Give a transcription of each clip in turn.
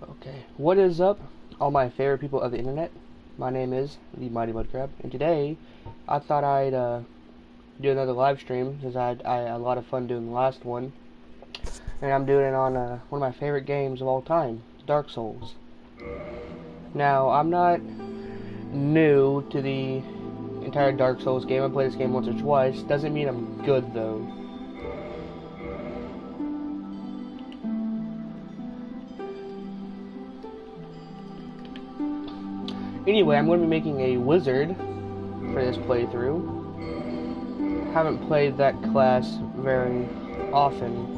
Okay, what is up, all my favorite people of the internet? My name is the Mighty Mudcrab, and today I thought I'd do another live stream since I had a lot of fun doing the last one, and I'm doing it on one of my favorite games of all time, Dark Souls. Now, I'm not new to the entire Dark Souls game. I played this game once or twice. Doesn't mean I'm good though. Anyway, I'm going to be making a wizard for this playthrough. Haven't played that class very often.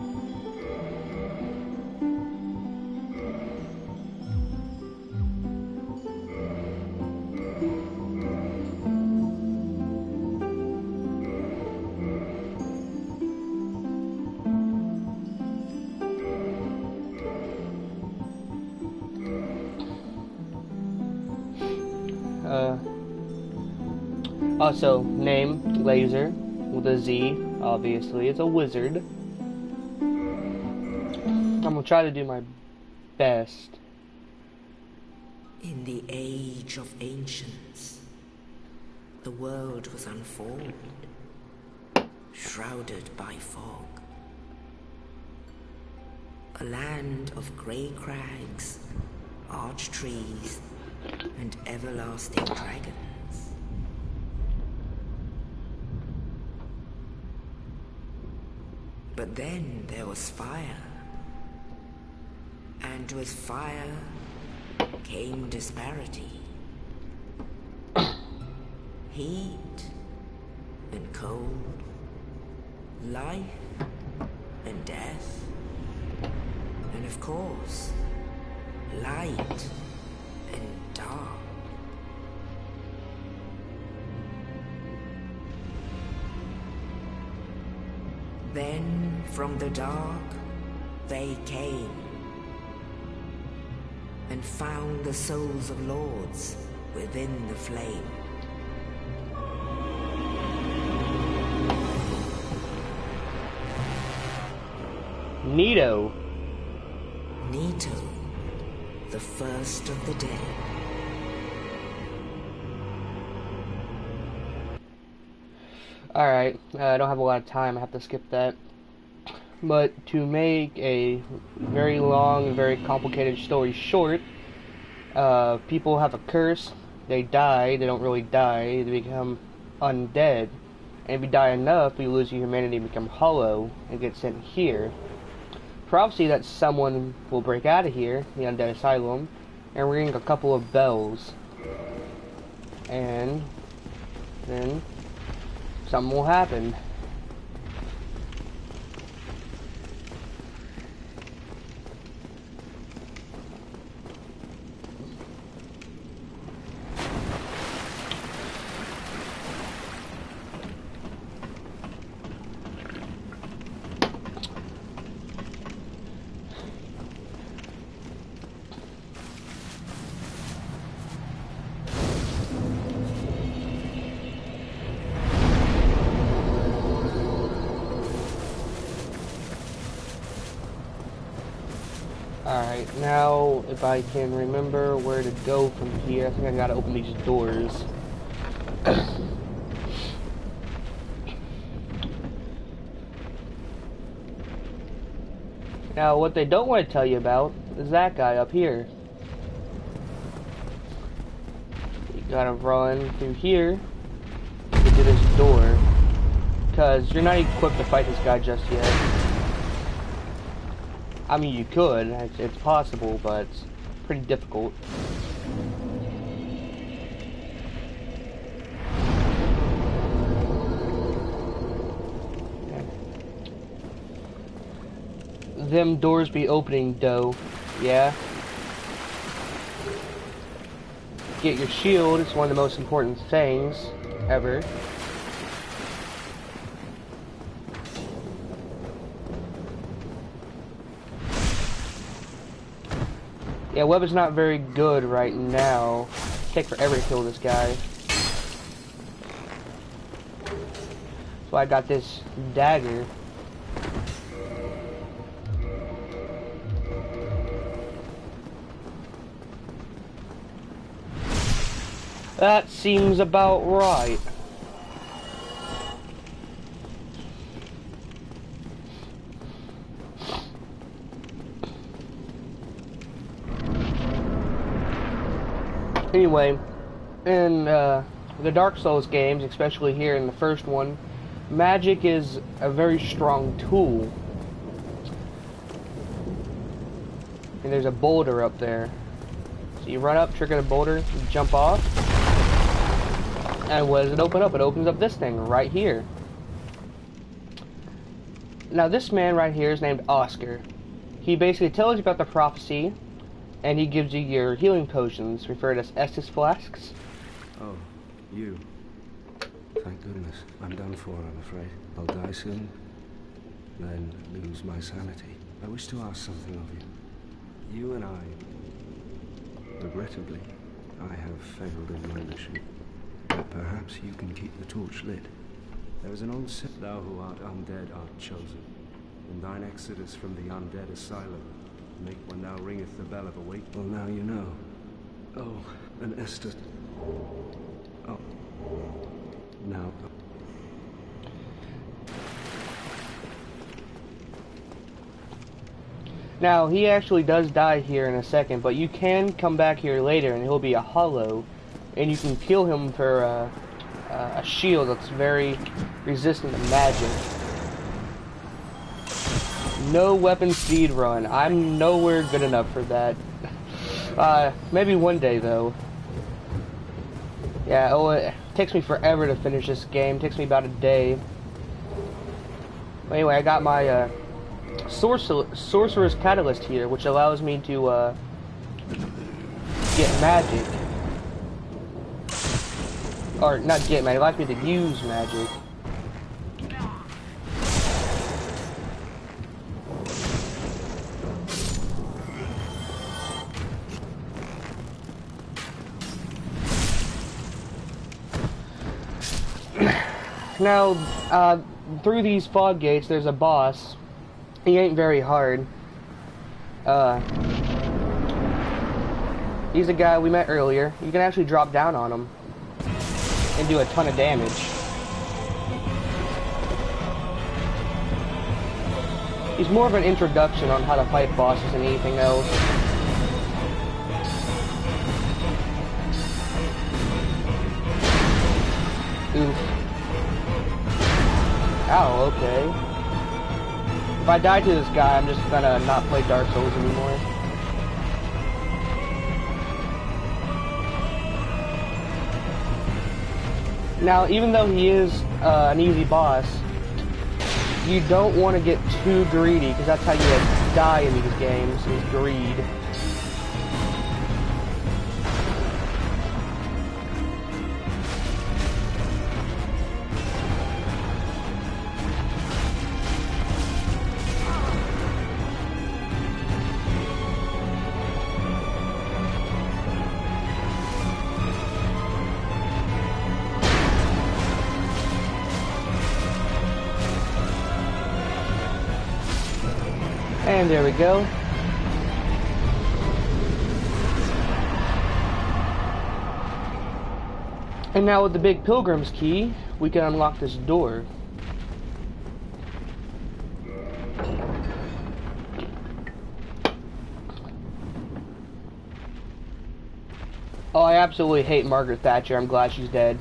Also, name, Laser, with a Z, obviously. It's a wizard. I'm gonna try to do my best. In the age of ancients, the world was unformed, shrouded by fog. A land of grey crags, arch trees, and everlasting dragons. But then there was fire, and with fire came disparity. Heat and cold, life and death, and of course, light and dark. Then, from the dark, they came and found the souls of lords within the flame. Neato. Nito, the first of the dead. Alright, I don't have a lot of time, I have to skip that. But to make a very long and very complicated story short, people have a curse, they die, they don't really die, they become undead. And if you die enough, you lose your humanity and become hollow and get sent here. Prophecy that someone will break out of here, the undead asylum, and ring a couple of bells. And then something will happen. Alright, now if I can remember where to go from here, I think I gotta open these doors. Now, what they don't want to tell you about is that guy up here. You gotta run through here to get to this door, because you're not equipped to fight this guy just yet. I mean, you could, it's possible, but it's pretty difficult. Them doors be opening, though, yeah? Get your shield, it's one of the most important things ever. Yeah, weapon's not very good right now. Take forever to kill this guy. So I got this dagger. That seems about right. Anyway, in the Dark Souls games, especially here in the first one, magic is a very strong tool. And there's a boulder up there. So you run up, trigger the boulder, you jump off. And what does it open up? It opens up this thing right here. Now this man right here is named Oscar. He basically tells you about the prophecy, and he gives you your healing potions, referred as Estus flasks. Oh, you. Thank goodness. I'm done for, I'm afraid. I'll die soon, then lose my sanity. I wish to ask something of you. You and I, regrettably, I have failed in my mission. But perhaps you can keep the torch lit. There is an old saying, thou who art undead art chosen. In thine exodus from the undead asylum, make when thou ringeth the bell of awake. Well, now you know. Oh, an Estus. Oh. Now. Now, he actually does die here in a second, but you can come back here later and he'll be a hollow, and you can kill him for a shield that's very resistant to magic. No weapon speed run. I'm nowhere good enough for that. Maybe one day though. Yeah, oh, it takes me forever to finish this game. It takes me about a day. Anyway, I got my Sorcerer's Catalyst here, which allows me to get magic. Or, not get magic, it allows me to use magic. Now, through these fog gates, there's a boss. He ain't very hard. He's a guy we met earlier. You can actually drop down on him and do a ton of damage. He's more of an introduction on how to fight bosses than anything else. Oof. Ow, okay. If I die to this guy, I'm just gonna not play Dark Souls anymore. Now, even though he is an easy boss, you don't want to get too greedy, because that's how you die in these games, is greed. And there we go. And now with the big pilgrim's key, we can unlock this door. Oh, I absolutely hate Margaret Thatcher. I'm glad she's dead.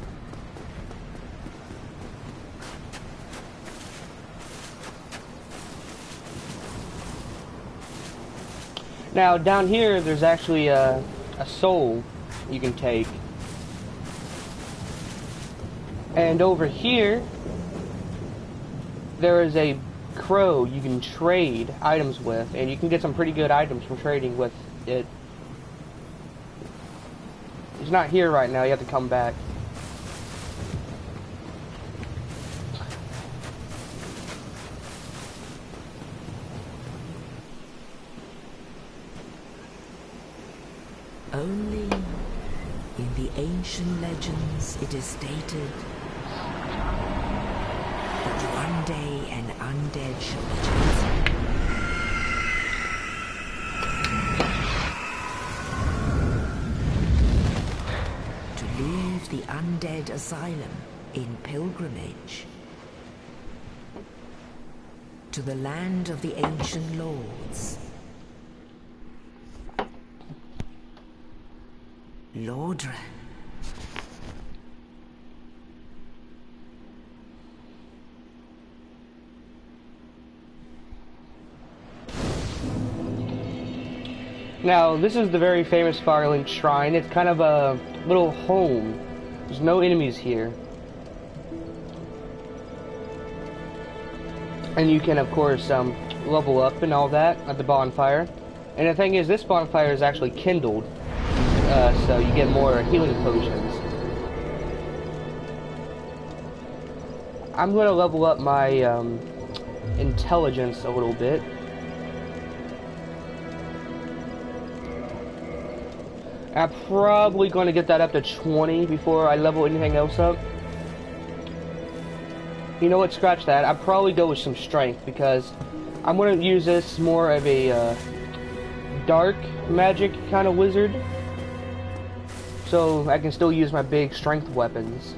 Now, down here, there's actually a soul you can take. And over here, there is a crow you can trade items with, and you can get some pretty good items from trading with it. He's not here right now, you have to come back. Only in the ancient legends it is stated that one day an undead shall be chosen to live undead asylum in pilgrimage to the land of the ancient lords. Lordran. Now, this is the very famous Firelink Shrine. It's kind of a little home. There's no enemies here. And you can, of course, level up and all that at the bonfire. And the thing is, this bonfire is actually kindled, so you get more healing potions. I'm going to level up my intelligence a little bit. I'm probably going to get that up to 20 before I level anything else up. You know what, scratch that. I'd probably go with some strength because I'm going to use this more of a dark magic kind of wizard. So I can still use my big strength weapons.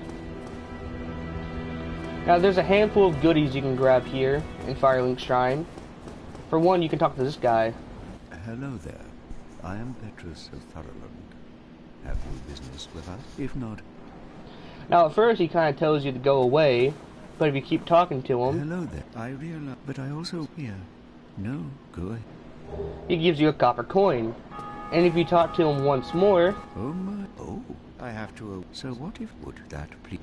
Now there's a handful of goodies you can grab here in Firelink Shrine. For one, you can talk to this guy. Hello there. I am Petrus of Thurland. Have you business with us? If not... Now at first he kind of tells you to go away, but if you keep talking to him... Hello there. I realize... But I also... Yeah. No, go ahead. He gives you a copper coin. And if you talk to him once more... Oh my... Oh, I have to... So what if... Would that please...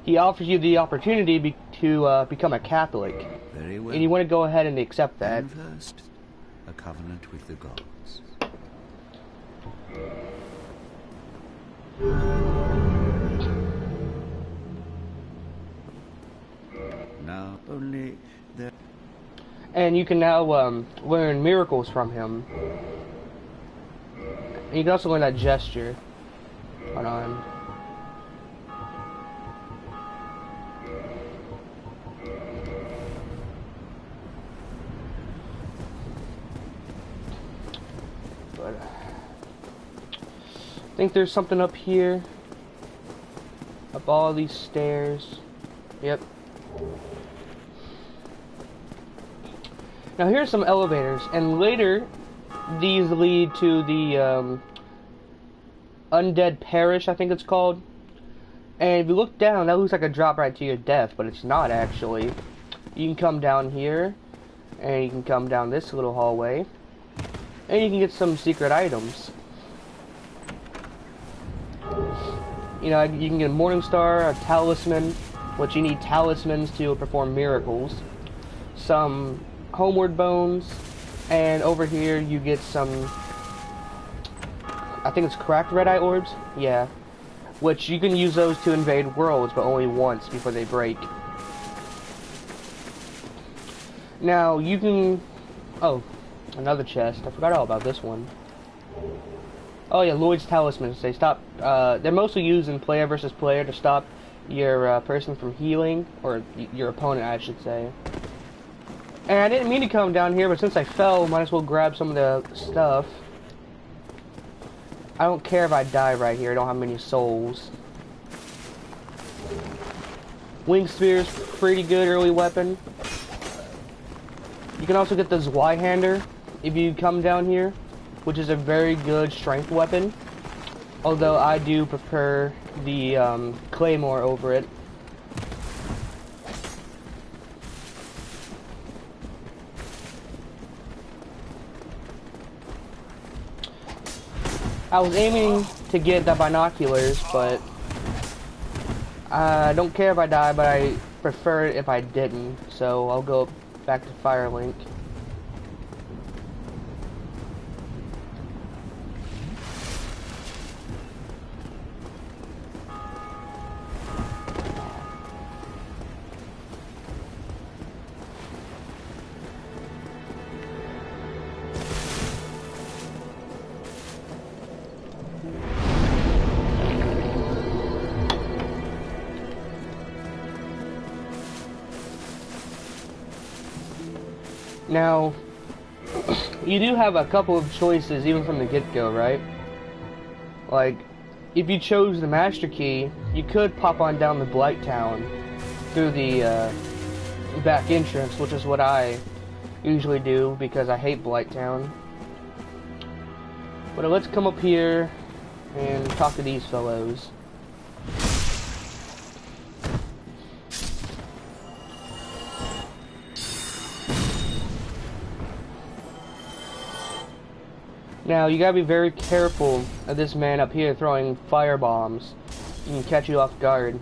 He offers you the opportunity to become a Catholic. Very well. And you want to go ahead and accept that. And first, a covenant with the gods. Now, only the... And you can now learn miracles from him. And you can also learn that gesture. Hold on. But I think there's something up here. Up all these stairs. Yep. Now here's some elevators, and later these lead to the Undead Parish, I think it's called. And if you look down, that looks like a drop right to your death, but it's not actually. You can come down here, and you can come down this little hallway, and you can get some secret items. You know, you can get a Morning Star, a Talisman, which you need talismans to perform miracles, some Homeward Bones, and over here you get some, I think it's cracked red eye orbs, yeah, which you can use those to invade worlds, but only once before they break. Now you can, oh, another chest, I forgot all about this one. Oh yeah, Lloyd's Talismans, they stop, they're mostly used in player versus player to stop your person from healing, or your opponent I should say. And I didn't mean to come down here, but since I fell, might as well grab some of the stuff. I don't care if I die right here, I don't have many souls. Wing Spear's pretty good early weapon. You can also get the Zweihander if you come down here, which is a very good strength weapon. Although I do prefer the Claymore over it. I was aiming to get the binoculars, but I don't care if I die, but I prefer it if I didn't. So I'll go back to Firelink. Now, you do have a couple of choices even from the get-go, right? Like, if you chose the Master Key, you could pop on down the Blight Town through the back entrance, which is what I usually do because I hate Blight Town. But let's come up here and talk to these fellows. Now, you gotta be very careful of this man up here throwing fire bombs. He can catch you off guard.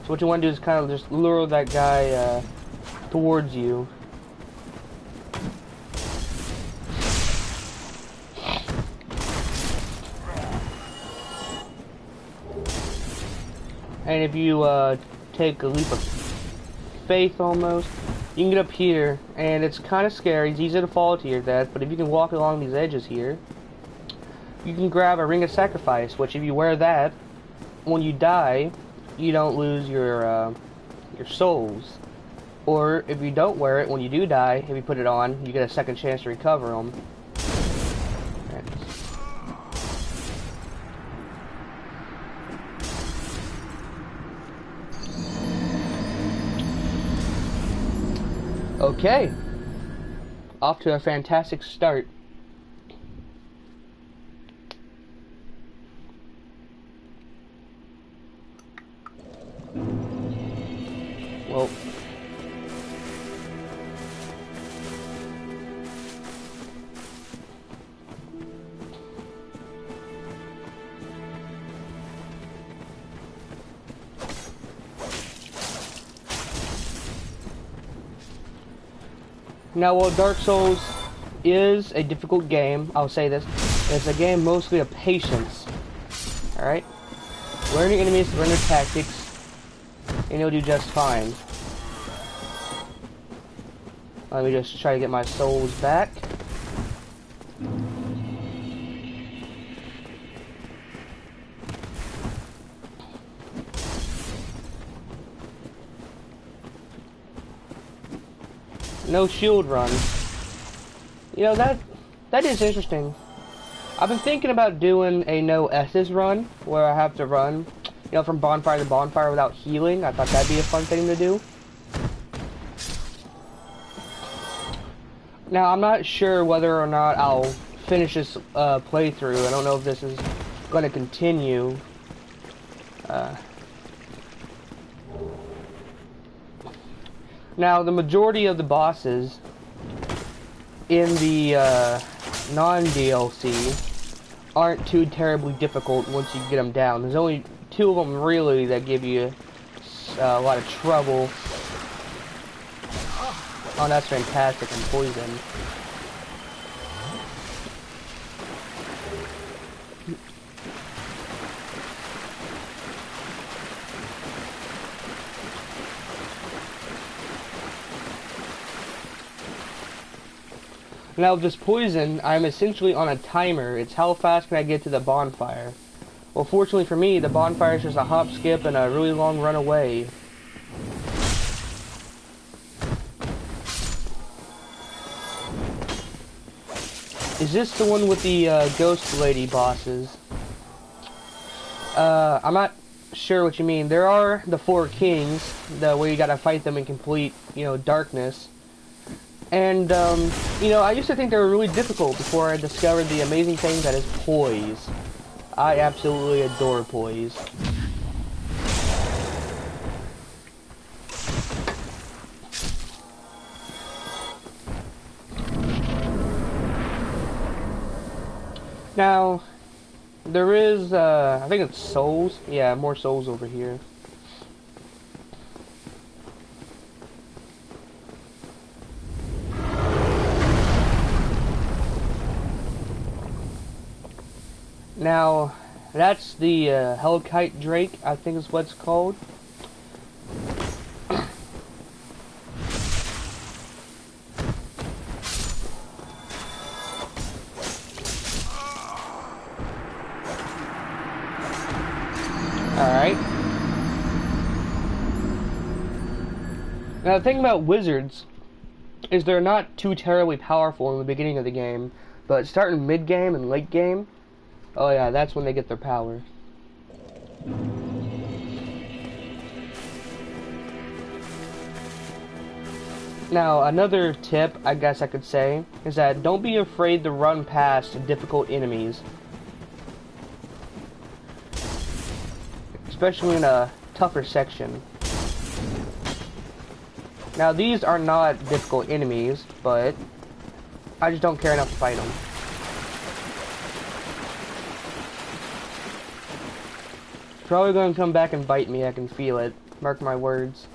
So what you want to do is kind of just lure that guy towards you. And if you take a leap of faith almost, you can get up here, and it's kind of scary. It's easy to fall to your death, but if you can walk along these edges here, you can grab a Ring of Sacrifice, which if you wear that, when you die, you don't lose your souls. Or if you don't wear it, when you do die, if you put it on, you get a second chance to recover them. Okay, off to a fantastic start. Well, now, while Dark Souls is a difficult game, I'll say this, it's a game mostly of patience. Alright? Learn your enemies, learn their tactics, and you'll do just fine. Let me just try to get my souls back. No shield run. You know, that is interesting. I've been thinking about doing a no S's run, where I have to run, you know, from bonfire to bonfire without healing. I thought that'd be a fun thing to do. Now, I'm not sure whether or not I'll finish this playthrough. I don't know if this is going to continue. Now, the majority of the bosses in the non-DLC aren't too terribly difficult once you get them down. There's only 2 of them really that give you a lot of trouble. Oh, that's fantastic. I'm poisoned. Now, with this poison, I'm essentially on a timer. It's how fast can I get to the bonfire. Well, fortunately for me, the bonfire is just a hop, skip, and a really long run away. Is this the one with the ghost lady bosses? I'm not sure what you mean. There are the 4 kings, where you gotta fight them in complete, you know, darkness. And, you know, I used to think they were really difficult before I discovered the amazing thing that is poise. I absolutely adore poise. Now, there is, I think it's souls. Yeah, more souls over here. Now, that's the Hellkite Drake, I think is what it's called. Alright. Now, the thing about wizards is they're not too terribly powerful in the beginning of the game, but starting mid-game and late-game, oh yeah, that's when they get their power. Now, another tip, I guess I could say, is that don't be afraid to run past difficult enemies. Especially in a tougher section. Now, these are not difficult enemies, but I just don't care enough to fight them. Probably going to come back and bite me, I can feel it. Mark my words.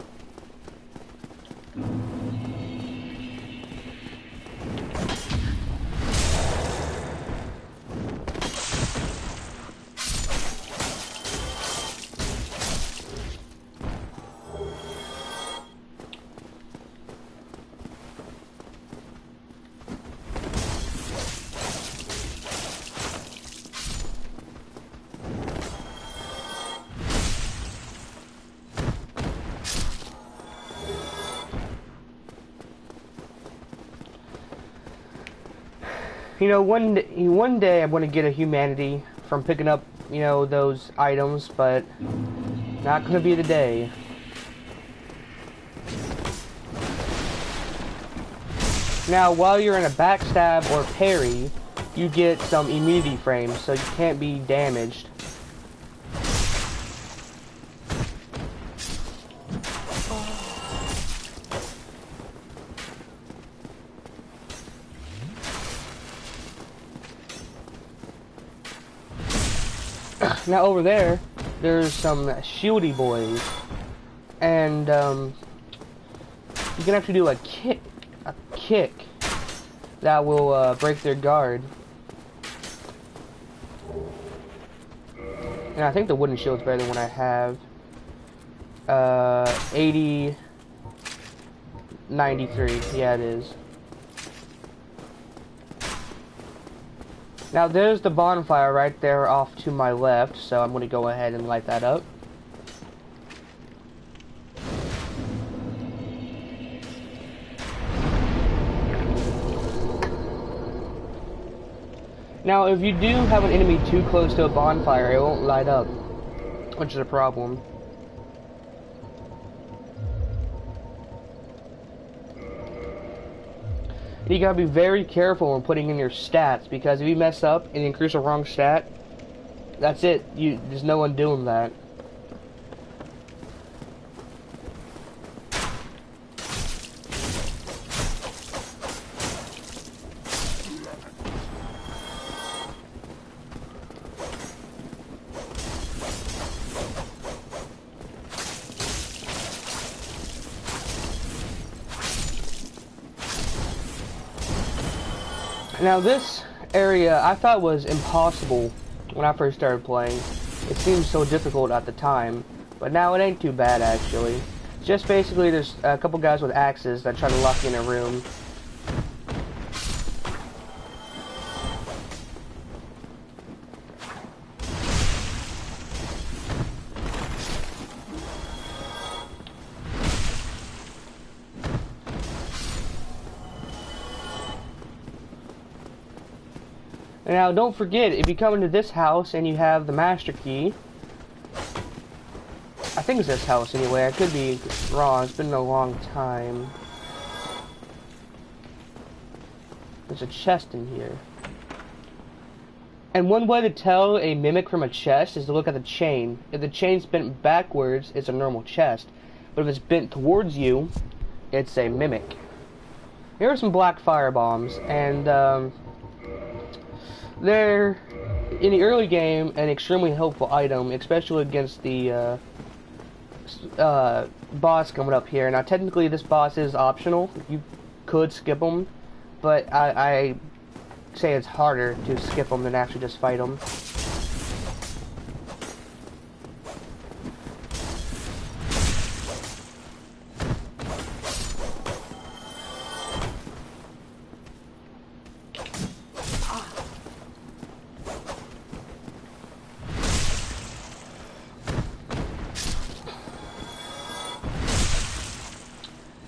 You know, one day I'm going to get a humanity from picking up, you know, those items, but not going to be the day. Now, while you're in a backstab or parry, you get some immunity frames, so you can't be damaged. Now over there, there's some shieldy boys, and you can actually do a kick that will break their guard. And I think the wooden shield's better than what I have. 80, 93, yeah it is. Now there's the bonfire right there off to my left, so I'm going to go ahead and light that up. Now if you do have an enemy too close to a bonfire, it won't light up, which is a problem. You gotta be very careful when putting in your stats, because if you mess up and increase the wrong stat, that's it. There's no one doing that. Now this area I thought was impossible when I first started playing. It seemed so difficult at the time, but now it ain't too bad actually. Just basically there's a couple guys with axes that try to lock you in a room. Now, don't forget, if you come into this house and you have the master key, I think it's this house anyway, I could be wrong, it's been a long time. There's a chest in here. And one way to tell a mimic from a chest is to look at the chain. If the chain's bent backwards, it's a normal chest. But if it's bent towards you, it's a mimic. Here are some black fire bombs, and they're, in the early game, an extremely helpful item, especially against the boss coming up here. Now, technically, this boss is optional. You could skip him, but I say it's harder to skip him than actually just fight him.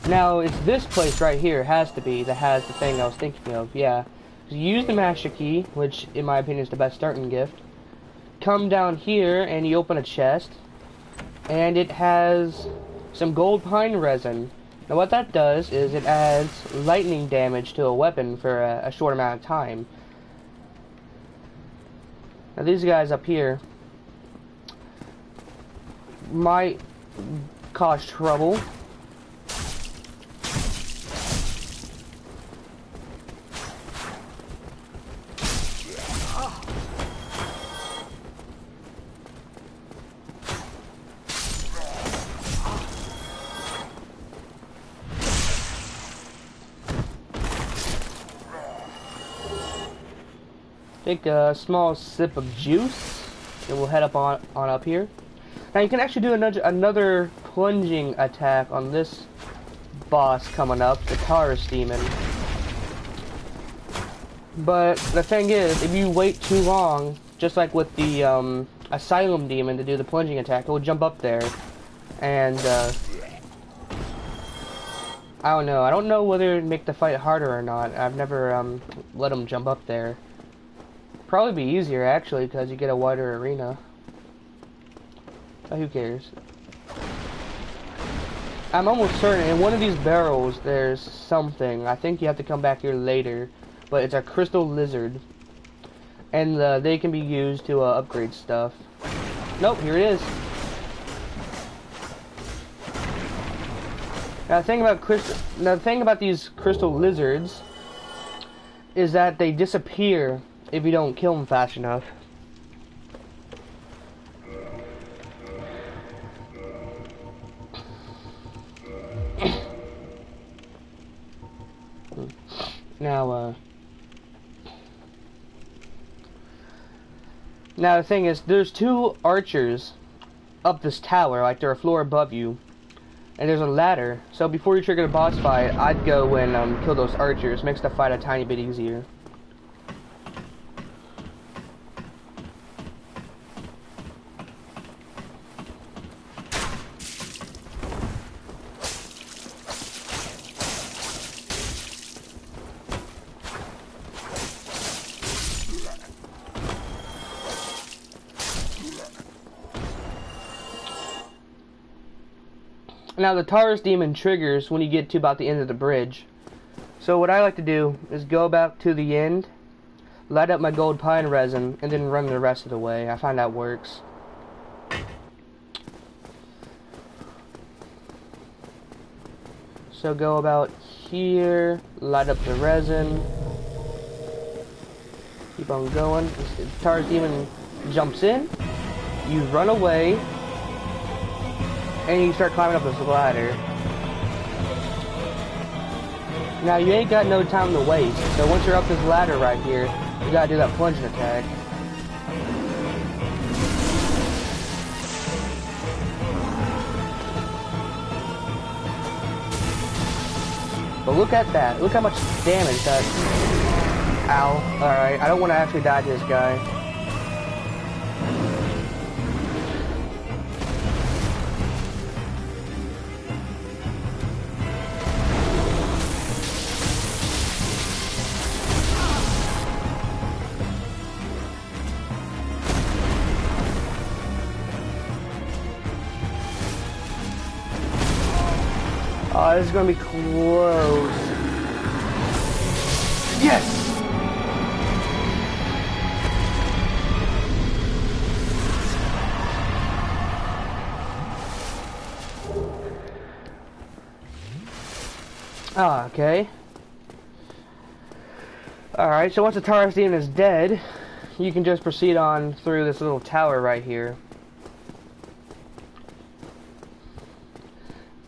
Now, it's this place right here, has to be, that has the thing I was thinking of, yeah. You use the master key, which, in my opinion, is the best starting gift. come down here and you open a chest, and it has some gold pine resin. Now what that does is it adds lightning damage to a weapon for a short amount of time. Now these guys up here might cause trouble. Take a small sip of juice, and we'll head up on up here. Now you can actually do another plunging attack on this boss coming up, the Taurus Demon. But the thing is, if you wait too long, just like with the Asylum Demon to do the plunging attack, it will jump up there, and I don't know. I don't know whether it'd make the fight harder or not. I've never let him jump up there. Probably be easier actually, because you get a wider arena. But who cares? I'm almost certain in one of these barrels there's something. I think you have to come back here later, but it's a crystal lizard, and they can be used to upgrade stuff. Nope, here it is. Now the thing about these crystal lizards is that they disappear if you don't kill them fast enough. Now the thing is, there's two archers up this tower, like they're a floor above you, and there's a ladder. So before you trigger the boss fight, I'd go and kill those archers. Makes the fight a tiny bit easier. Now the Taurus Demon triggers when you get to about the end of the bridge. So what I like to do is go back to the end, light up my gold pine resin, and then run the rest of the way. I find that works. So go about here, light up the resin, keep on going. The Taurus Demon jumps in, you run away, and you start climbing up this ladder. Now you ain't got no time to waste, so once you're up this ladder right here, you gotta do that plunging attack. But look at that, look how much damage that... Ow. Alright, I don't want to actually die to this guy. Oh, this is gonna be close. Yes! Ah, okay. Alright, so once the Taurus Demon is dead, you can just proceed on through this little tower right here.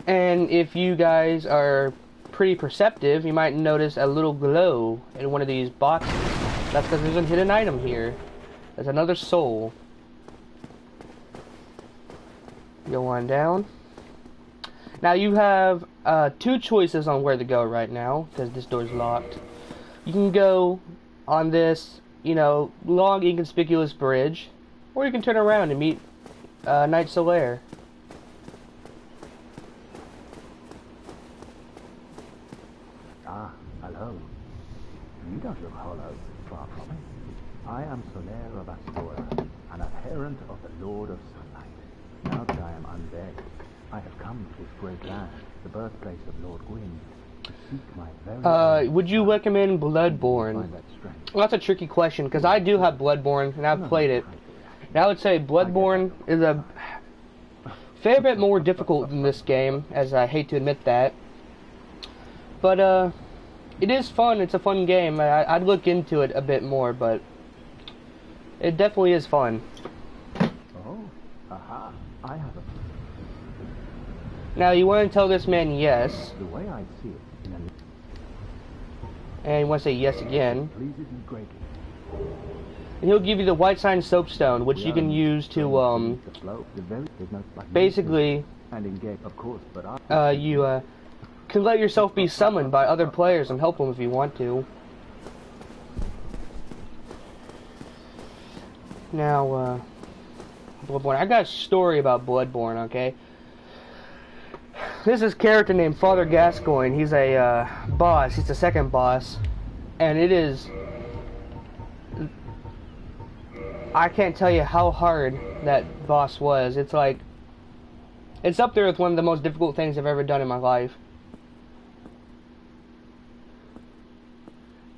And if you guys are pretty perceptive, you might notice a little glow in one of these boxes. That's because there's a hidden item here. There's another soul. Go on down. Now you have two choices on where to go right now, because this door's locked. You can go on this, you know, long inconspicuous bridge, or you can turn around and meet Knight Solaire. Hello. You don't look hollow, far from it. I am Solaire of Astora, and I've errant of the Lord of Sunlight. Now that I am undead, I have come to this great land, the birthplace of Lord Gwyn, to seek my very would you recommend Bloodborne? find that strength. Well, that's a tricky question, because I do have Bloodborne, and I've played it. And I would say Bloodborne is a fair bit more difficult than this game, as I hate to admit that. But, it is fun. It's a fun game. I'd look into it a bit more, but it definitely is fun. Oh, aha, I have a... Now, you want to tell this man yes, The way I see it, in a... and you want to say yes again, pleases me greatly. and he'll give you the white sign soapstone, which you can use to, The flow, the very, there's no, like, basically, and engage, of course, but I... you, can let yourself be summoned by other players and help them if you want to. Now, Bloodborne. I got a story about Bloodborne, okay? There's this character named Father Gascoigne. He's a, boss. He's the second boss. And it is... I can't tell you how hard that boss was. It's like... It's up there with one of the most difficult things I've ever done in my life.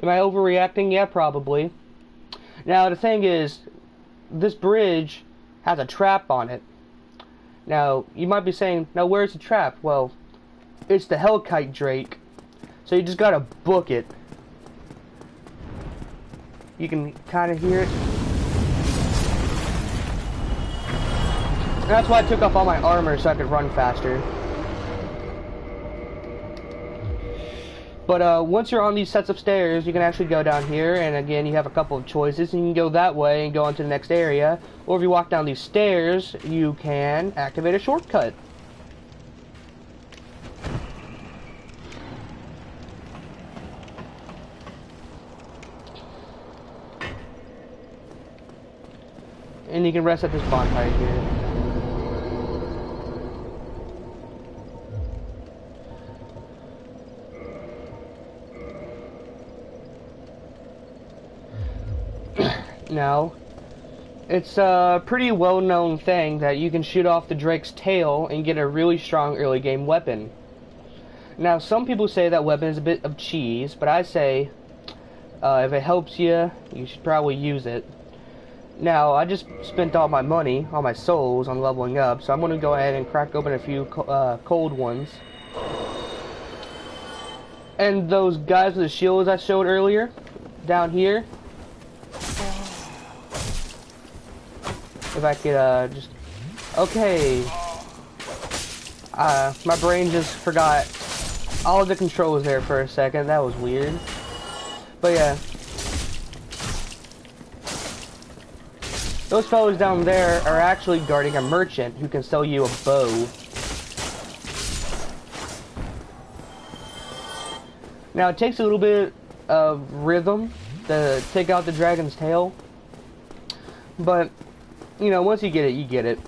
Am I overreacting? Yeah, probably. Now, the thing is, this bridge has a trap on it. Now, you might be saying, now where's the trap? Well, it's the Hellkite Drake. So you just gotta book it. You can kind of hear it. And that's why I took off all my armor so I could run faster. But once you're on these sets of stairs, you can actually go down here, and again, you have a couple of choices. You can go that way and go on to the next area, or if you walk down these stairs, you can activate a shortcut. And you can rest at this bonfire here. Now, it's a pretty well-known thing that you can shoot off the Drake's tail and get a really strong early game weapon. Now, some people say that weapon is a bit of cheese, but I say if it helps you, you should probably use it. Now, I just spent all my money, all my souls, on leveling up, so I'm going to go ahead and crack open a few cold ones. And those guys with the shields I showed earlier, down here, if I could, just... Okay. My brain just forgot all of the controls there for a second. That was weird. But yeah. Those fellows down there are actually guarding a merchant who can sell you a bow. Now, it takes a little bit of rhythm to take out the dragon's tail. But... you know, once you get it, you get it.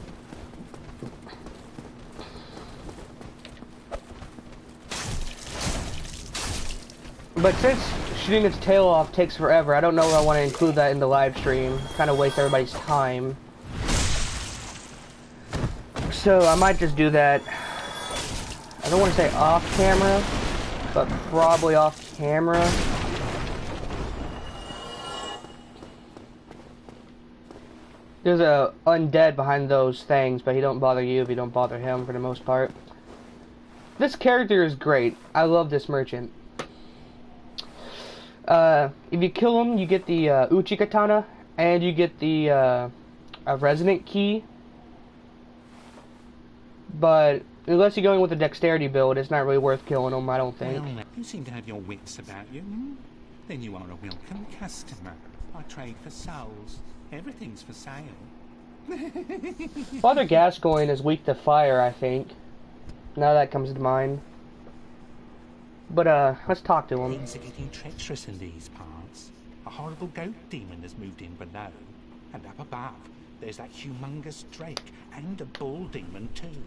But since shooting its tail off takes forever, I don't know if I want to include that in the live stream. Kind of waste everybody's time. So I might just do that. I don't want to say off camera, but probably off camera. There's a undead behind those things, but he don't bother you if you don't bother him for the most part. This character is great. I love this merchant. If you kill him, you get the Uchi Katana, and you get the a Resonant Key. But unless you're going with a dexterity build, it's not really worth killing him, I don't think. Well, you seem to have your wits about you. Then you are a welcome customer. I trade for souls. Everything's for sale. Father Gascoigne is weak to fire, I think. Now that comes to mind. But, let's talk to him. Things are getting treacherous in these parts. A horrible goat demon has moved in below. And up above, there's that humongous drake and a bull demon too.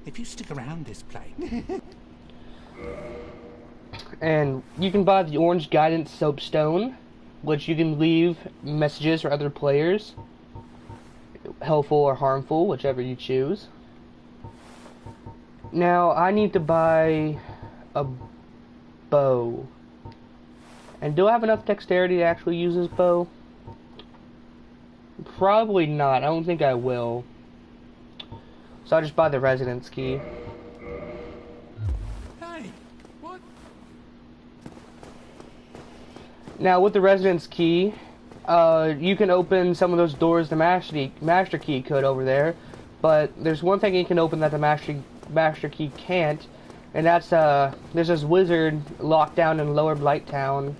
If you stick around this place... And you can buy the orange guidance soapstone, which you can leave messages for other players. helpful or harmful, whichever you choose. Now, I need to buy a bow. And do I have enough dexterity to actually use this bow? Probably not. I don't think I will. So I'll just buy the residence key. Hey, what? Now, with the residence key, you can open some of those doors the master key could over there. But there's one thing you can open that the master key can't. And that's, there's this wizard locked down in Lower Blighttown.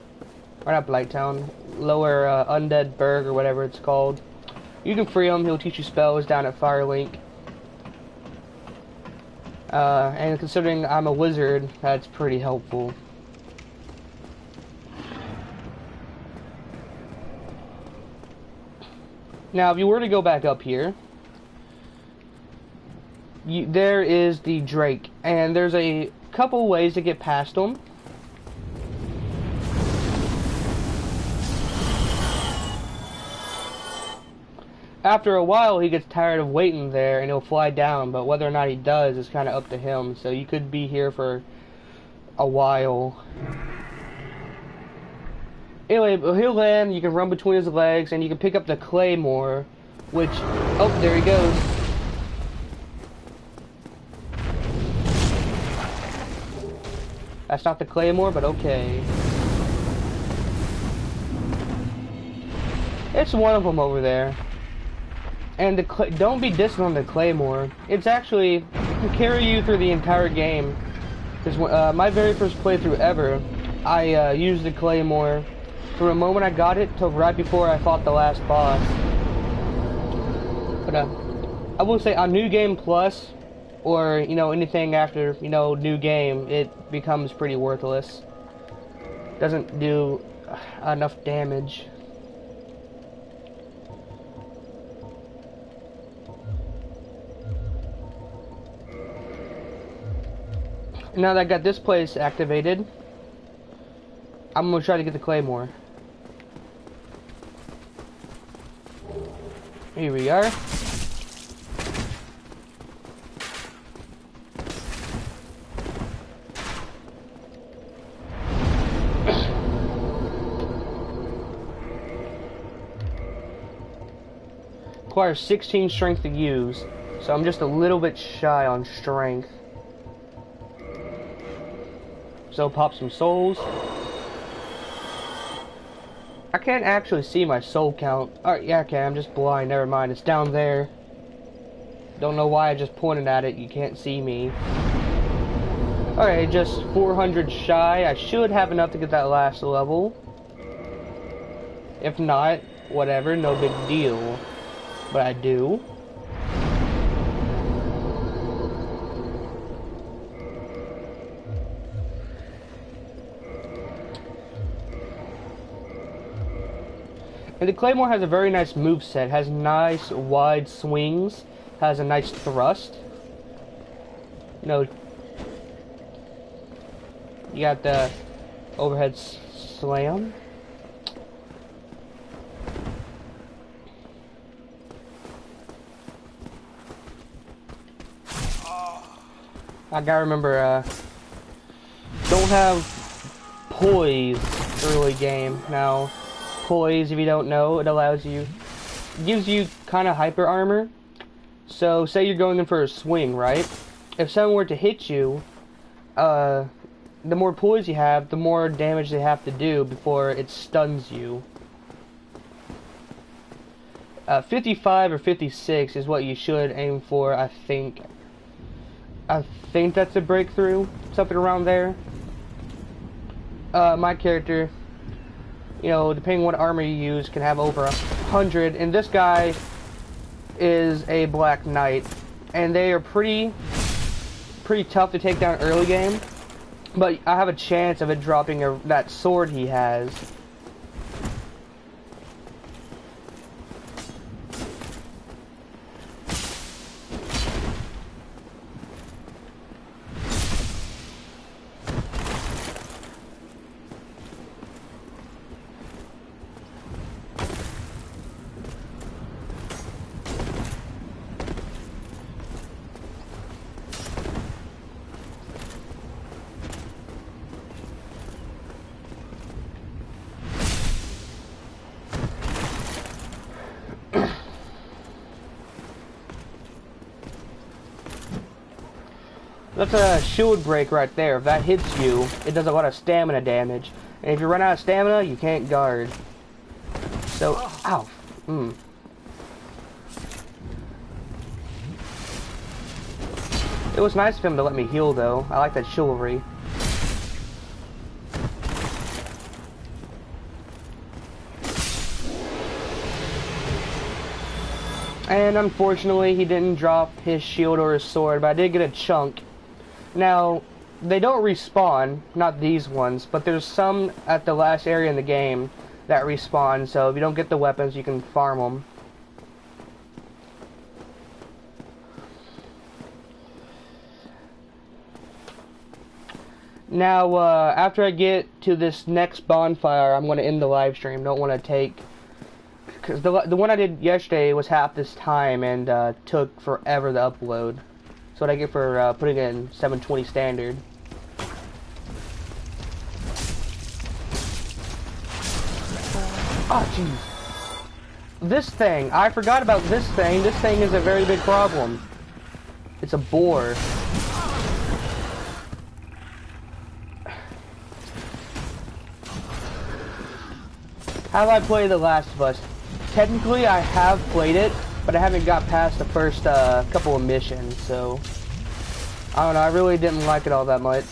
Or not Blighttown. Lower, Undead Burg, or whatever it's called. You can free him, he'll teach you spells down at Firelink. And considering I'm a wizard, that's pretty helpful. Now, if you were to go back up here, there is the Drake, and there's a couple ways to get past him. After a while, he gets tired of waiting there, and he'll fly down, but whether or not he does is kind of up to him, so you could be here for a while. Anyway, he'll land, you can run between his legs, and you can pick up the claymore, which... Oh, there he goes. That's not the claymore, but okay. It's one of them over there. And don't be dissing on the claymore. It's actually to carry you through the entire game. Because my very first playthrough ever, I used the claymore from the moment I got it till right before I fought the last boss. But I will say on New Game Plus, or anything after New Game, it becomes pretty worthless. Doesn't do enough damage. Now that I got this place activated, I'm gonna try to get the claymore. Here we are. Requires 16 strength to use, so I'm just a little bit shy on strength. So pop some souls. I can't actually see my soul count. Alright, yeah, okay, I'm just blind. Never mind, it's down there. Don't know why I just pointed at it. You can't see me. Alright, just 400 shy. I should have enough to get that last level. If not, whatever, no big deal. But I do. And the Claymore has a very nice moveset, has nice wide swings, has a nice thrust. You got the overhead slam. I gotta remember, don't have poise early game. Now, poise, if you don't know, it gives you kind of hyper armor. So, say you're going in for a swing, right? If someone were to hit you, the more poise you have, the more damage they have to do before it stuns you. 55 or 56 is what you should aim for, I think. I think that's a breakthrough, something around there. My character, depending on what armor you use, can have over 100, and this guy is a Black Knight, and they are pretty tough to take down early game, but I have a chance of it dropping that sword he has. That's a shield break right there. If that hits you, it does a lot of stamina damage. And if you run out of stamina, you can't guard. So, ow. It was nice of him to let me heal, though. I like that chivalry. And unfortunately, he didn't drop his shield or his sword, but I did get a chunk. Now, they don't respawn, not these ones, but there's some at the last area in the game that respawn, so if you don't get the weapons, you can farm them. Now, after I get to this next bonfire, I'm going to end the live stream. Don't want to take... Because the one I did yesterday was half this time and took forever to upload. That's what I get for putting it in 720 standard. Oh, jeez. This thing. I forgot about this thing. This thing is a very big problem. It's a boar. How have I played The Last of Us? Technically, I have played it, but I haven't got past the first couple of missions, so... I don't know, I really didn't like it all that much.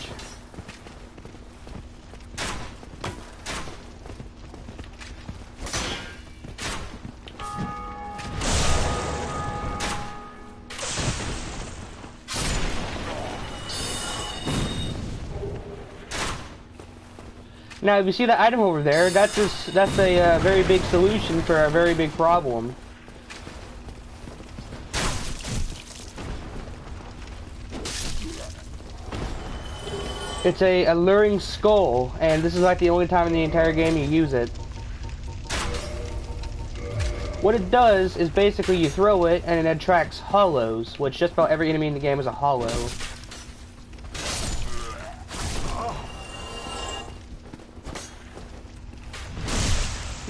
Now, if you see the item over there, that's a very big solution for a very big problem. It's a alluring skull, and this is like the only time in the entire game you use it. What it does is basically you throw it, and it attracts hollows, which just about every enemy in the game is a hollow.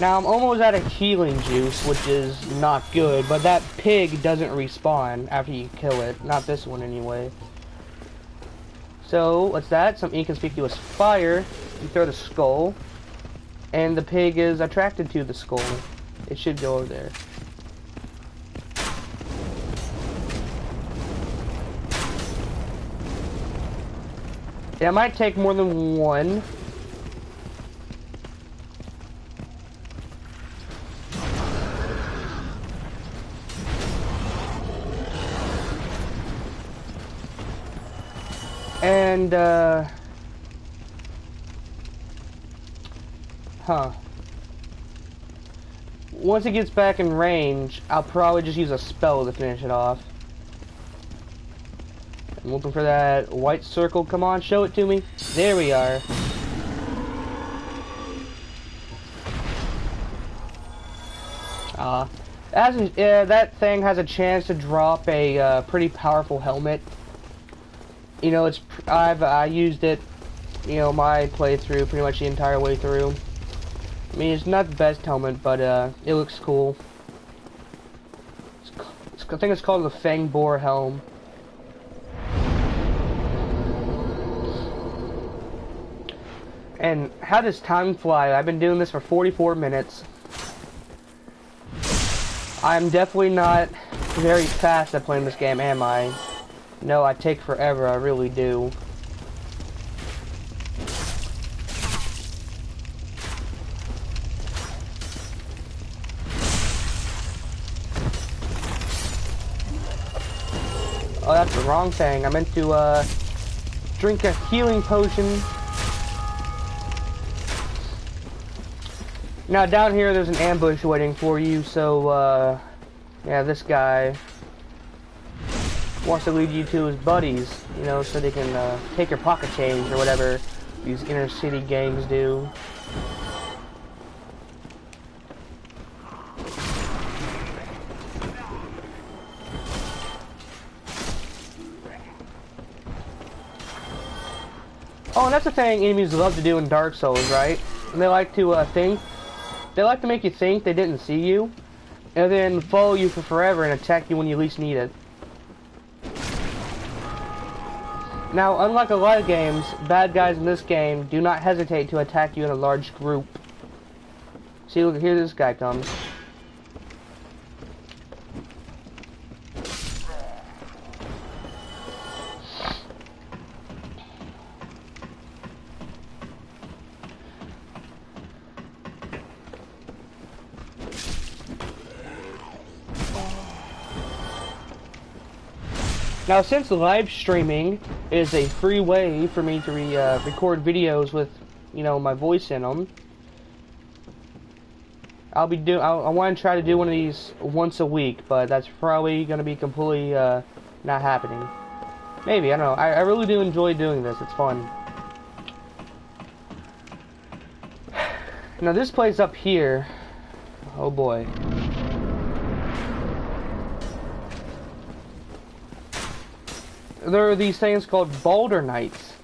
Now, I'm almost out of healing juice, which is not good, but that pig doesn't respawn after you kill it. Not this one, anyway. So, what's that? Some inconspicuous fire. You throw the skull, and the pig is attracted to the skull. It should go over there. Yeah, it might take more than one. And, once it gets back in range, I'll probably just use a spell to finish it off. I'm looking for that white circle. Come on, show it to me. There we are. That thing has a chance to drop a pretty powerful helmet. You know, I used it, you know, my playthrough pretty much the entire way through. I mean, it's not the best helmet, but it looks cool. I think it's called the Fang Boar Helm. And how does time fly? I've been doing this for 44 minutes. I'm definitely not very fast at playing this game, am I? No, I take forever, I really do. Oh, that's the wrong thing. I meant to, drink a healing potion. Now, down here, there's an ambush waiting for you, so, yeah, this guy wants to lead you to his buddies, you know, so they can take your pocket change or whatever these inner city gangs do. Oh, and that's the thing enemies love to do in Dark Souls, right? And they like to they like to make you think they didn't see you, and then follow you for forever and attack you when you least need it. Now, unlike a lot of games, bad guys in this game do not hesitate to attack you in a large group. See, look, here this guy comes. Now, since live streaming is a free way for me to record videos with, you know, my voice in them, I want to try to do one of these once a week, but that's probably going to be completely not happening. Maybe, I don't know. I really do enjoy doing this. It's fun. Now, this place up here, oh boy. There are these things called boulder knights.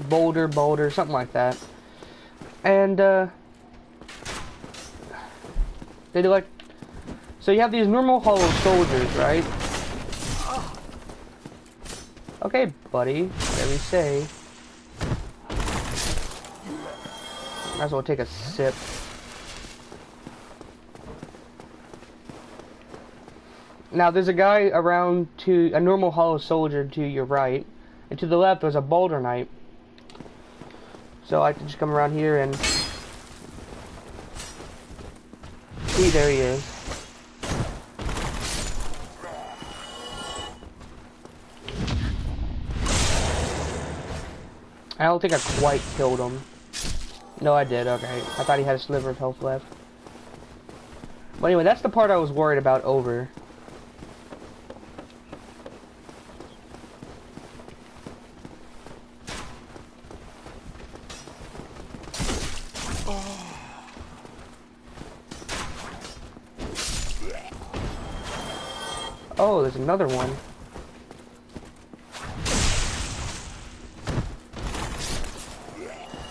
Boulder, something like that. And, they do like... So you have these normal hollow soldiers, right? Okay, buddy. Whatever you say. Might as well take a sip. Now, there's a guy around to a normal hollow soldier to your right, and to the left there's a boulder knight. So I can just come around here and see, there he is. I don't think I quite killed him. No, I did. Okay, I thought he had a sliver of health left. But anyway, that's the part I was worried about over. Oh, there's another one.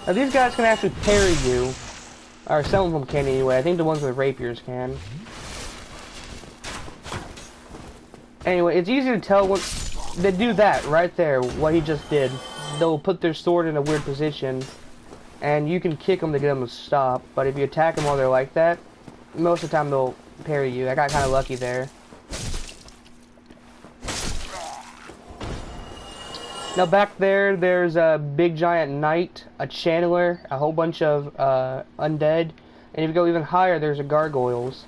Now these guys can actually parry you. Or some of them can anyway. I think the ones with rapiers can. Anyway, it's easy to tell what... They do that right there, what he just did. They'll put their sword in a weird position, and you can kick them to get them to stop. But if you attack them while they're like that, most of the time they'll parry you. I got kind of lucky there. Now back there, there's a big giant knight, a channeler, a whole bunch of undead, and if you go even higher, there's a gargoyles.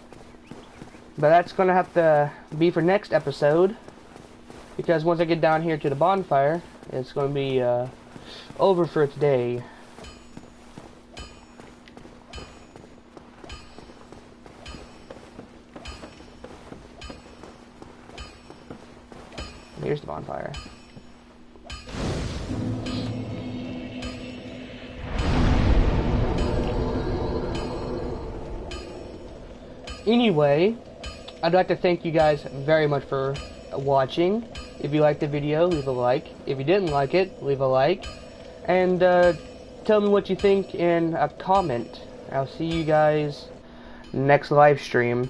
But that's going to have to be for next episode, because once I get down here to the bonfire, it's going to be over for today. Here's the bonfire. Anyway, I'd like to thank you guys very much for watching. If you liked the video, leave a like. If you didn't like it, leave a like. And tell me what you think in a comment. I'll see you guys next live stream.